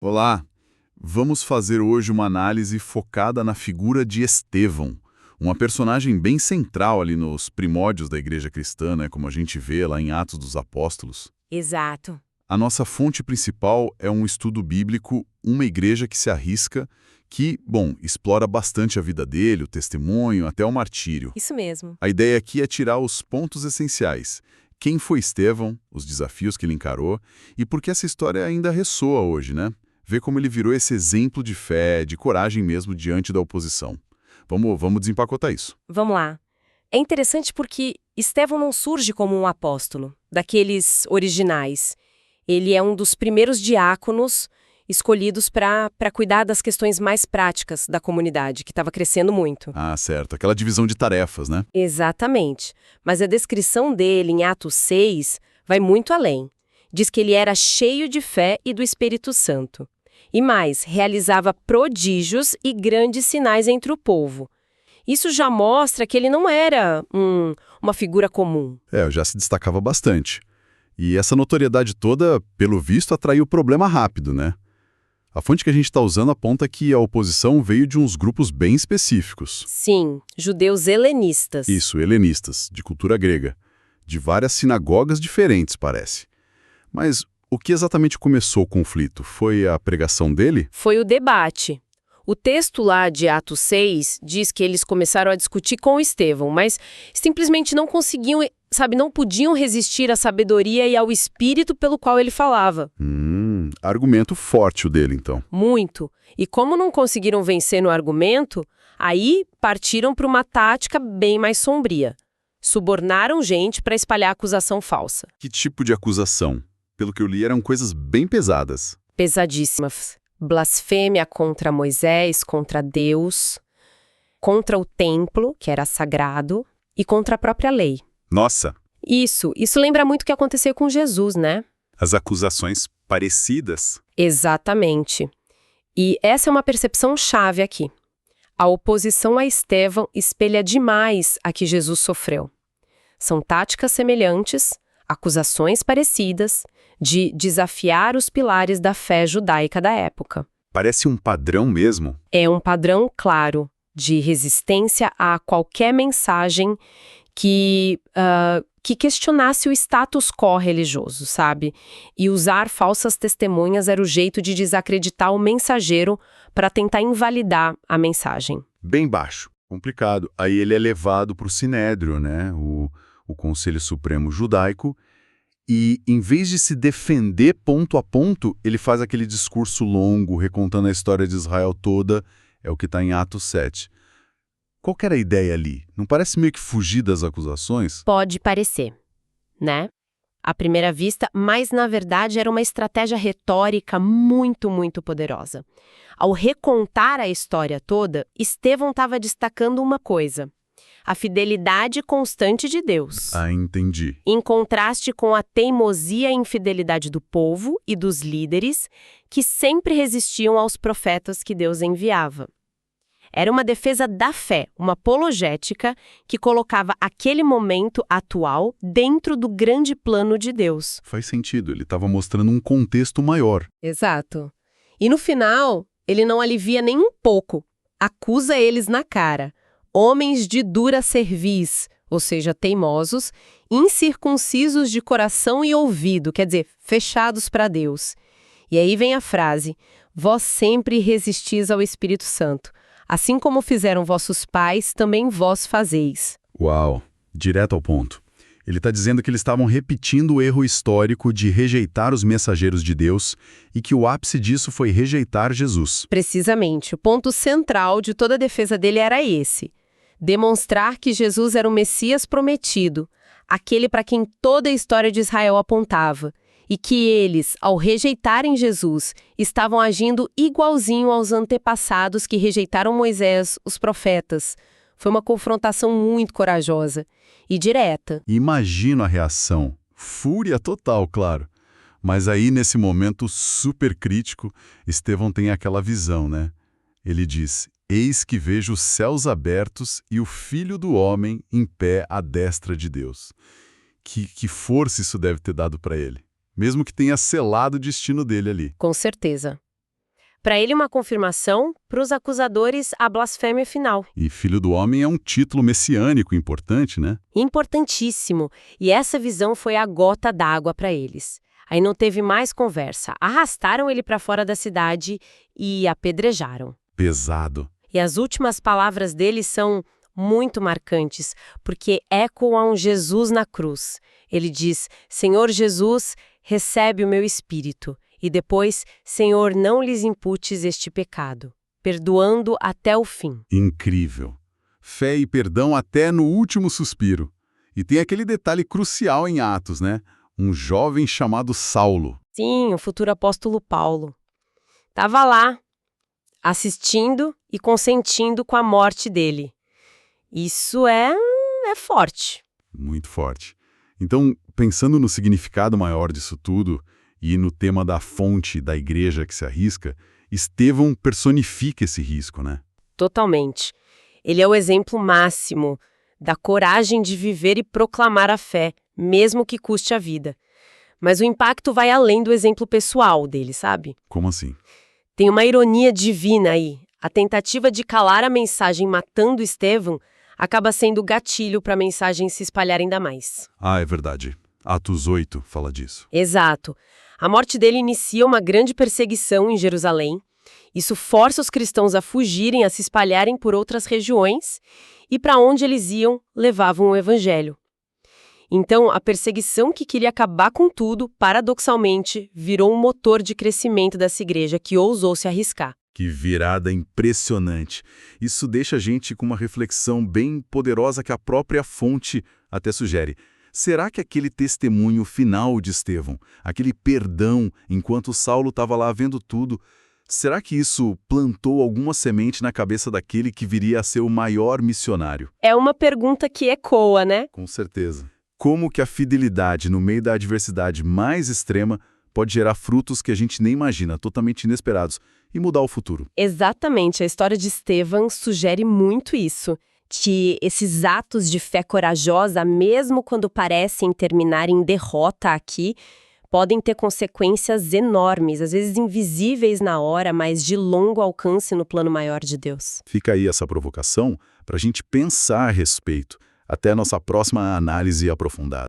Olá, vamos fazer hoje uma análise focada na figura de Estevão, uma personagem bem central ali nos primórdios da igreja cristã, né, como a gente vê lá em Atos dos Apóstolos. Exato. A nossa fonte principal é um estudo bíblico, Uma Igreja que se Arrisca, que, bom, explora bastante a vida dele, o testemunho, até o martírio. Isso mesmo. A ideia aqui é tirar os pontos essenciais. Quem foi Estevão, os desafios que ele encarou e por que essa história ainda ressoa hoje, né? Ver como ele virou esse exemplo de fé, de coragem mesmo diante da oposição. Vamos desempacotar isso. Vamos lá. É interessante porque Estevão não surge como um apóstolo, daqueles originais. Ele é um dos primeiros diáconos escolhidos para cuidar das questões mais práticas da comunidade, que estava crescendo muito. Ah, certo. Aquela divisão de tarefas, né? Exatamente. Mas a descrição dele em Atos 6 vai muito além. Diz que ele era cheio de fé e do Espírito Santo. E mais, realizava prodígios e grandes sinais entre o povo. Isso já mostra que ele não era uma figura comum. Já se destacava bastante. E essa notoriedade toda, pelo visto, atraiu problema rápido, né? A fonte que a gente está usando aponta que a oposição veio de uns grupos bem específicos. Sim, judeus helenistas. Isso, helenistas, de cultura grega. De várias sinagogas diferentes, parece. Mas o que exatamente começou o conflito? Foi a pregação dele? Foi o debate. O texto lá de Atos 6 diz que eles começaram a discutir com Estevão, mas simplesmente não conseguiam, não podiam resistir à sabedoria e ao espírito pelo qual ele falava. Argumento forte o dele, então. Muito. E como não conseguiram vencer no argumento, aí partiram para uma tática bem mais sombria. Subornaram gente para espalhar acusação falsa. Que tipo de acusação? Pelo que eu li, eram coisas bem pesadas. Pesadíssimas. Blasfêmia contra Moisés, contra Deus, contra o templo, que era sagrado, e contra a própria lei. Nossa! Isso lembra muito o que aconteceu com Jesus, né? As acusações parecidas. Exatamente. E essa é uma percepção chave aqui. A oposição a Estevão espelha demais a que Jesus sofreu. São táticas semelhantes, acusações parecidas, de desafiar os pilares da fé judaica da época. Parece um padrão mesmo. É um padrão claro de resistência a qualquer mensagem que questionasse o status quo religioso, sabe? E usar falsas testemunhas era o jeito de desacreditar o mensageiro para tentar invalidar a mensagem. Bem baixo, complicado. Aí ele é levado para o Sinédrio, né? O Conselho Supremo Judaico. E, em vez de se defender ponto a ponto, ele faz aquele discurso longo, recontando a história de Israel toda, é o que está em Atos 7. Qual que era a ideia ali? Não parece meio que fugir das acusações? Pode parecer, né? À primeira vista, mas na verdade era uma estratégia retórica muito, muito poderosa. Ao recontar a história toda, Estevão estava destacando uma coisa: a fidelidade constante de Deus. Ah, entendi. Em contraste com a teimosia e infidelidade do povo e dos líderes, que sempre resistiam aos profetas que Deus enviava. Era uma defesa da fé, uma apologética que colocava aquele momento atual dentro do grande plano de Deus. Faz sentido, ele estava mostrando um contexto maior. Exato. E no final, ele não alivia nem um pouco. Acusa eles na cara. Homens de dura cerviz, ou seja, teimosos, incircuncisos de coração e ouvido, quer dizer, fechados para Deus. E aí vem a frase: vós sempre resistis ao Espírito Santo. Assim como fizeram vossos pais, também vós fazeis. Uau, direto ao ponto. Ele está dizendo que eles estavam repetindo o erro histórico de rejeitar os mensageiros de Deus e que o ápice disso foi rejeitar Jesus. Precisamente, o ponto central de toda a defesa dele era esse: demonstrar que Jesus era o Messias prometido, aquele para quem toda a história de Israel apontava, e que eles, ao rejeitarem Jesus, estavam agindo igualzinho aos antepassados que rejeitaram Moisés, os profetas. Foi uma confrontação muito corajosa e direta. Imagino a reação. Fúria total, claro. Mas aí, nesse momento super crítico, Estevão tem aquela visão, né? Ele diz: eis que vejo os céus abertos e o Filho do Homem em pé à destra de Deus. Que força isso deve ter dado para ele. Mesmo que tenha selado o destino dele ali. Com certeza. Para ele, uma confirmação, para os acusadores, a blasfêmia final. E Filho do Homem é um título messiânico importante, né? Importantíssimo. E essa visão foi a gota d'água para eles. Aí não teve mais conversa. Arrastaram ele para fora da cidade e apedrejaram. Pesado. E as últimas palavras dele são muito marcantes, porque ecoam a um Jesus na cruz. Ele diz: Senhor Jesus, recebe o meu espírito. E depois, Senhor, não lhes imputes este pecado, perdoando até o fim. Incrível. Fé e perdão até no último suspiro. E tem aquele detalhe crucial em Atos, né? Um jovem chamado Saulo. Sim, o futuro apóstolo Paulo. Estava lá, assistindo e consentindo com a morte dele. Isso é forte. Muito forte. Então, pensando no significado maior disso tudo e no tema da fonte da igreja que se arrisca, Estevão personifica esse risco, né? Totalmente. Ele é o exemplo máximo da coragem de viver e proclamar a fé, mesmo que custe a vida. Mas o impacto vai além do exemplo pessoal dele, sabe? Como assim? Tem uma ironia divina aí. A tentativa de calar a mensagem matando Estevão acaba sendo gatilho para a mensagem se espalhar ainda mais. Ah, é verdade. Atos 8 fala disso. Exato. A morte dele inicia uma grande perseguição em Jerusalém. Isso força os cristãos a fugirem, a se espalharem por outras regiões, e para onde eles iam, levavam o evangelho. Então, a perseguição que queria acabar com tudo, paradoxalmente, virou um motor de crescimento dessa igreja que ousou se arriscar. Que virada impressionante. Isso deixa a gente com uma reflexão bem poderosa que a própria fonte até sugere. Será que aquele testemunho final de Estevão, aquele perdão enquanto Saulo estava lá vendo tudo, será que isso plantou alguma semente na cabeça daquele que viria a ser o maior missionário? É uma pergunta que ecoa, né? Com certeza. Como que a fidelidade no meio da adversidade mais extrema pode gerar frutos que a gente nem imagina, totalmente inesperados, e mudar o futuro? Exatamente, a história de Estevão sugere muito isso, que esses atos de fé corajosa, mesmo quando parecem terminar em derrota aqui, podem ter consequências enormes, às vezes invisíveis na hora, mas de longo alcance no plano maior de Deus. Fica aí essa provocação para a gente pensar a respeito, até a nossa próxima análise aprofundada.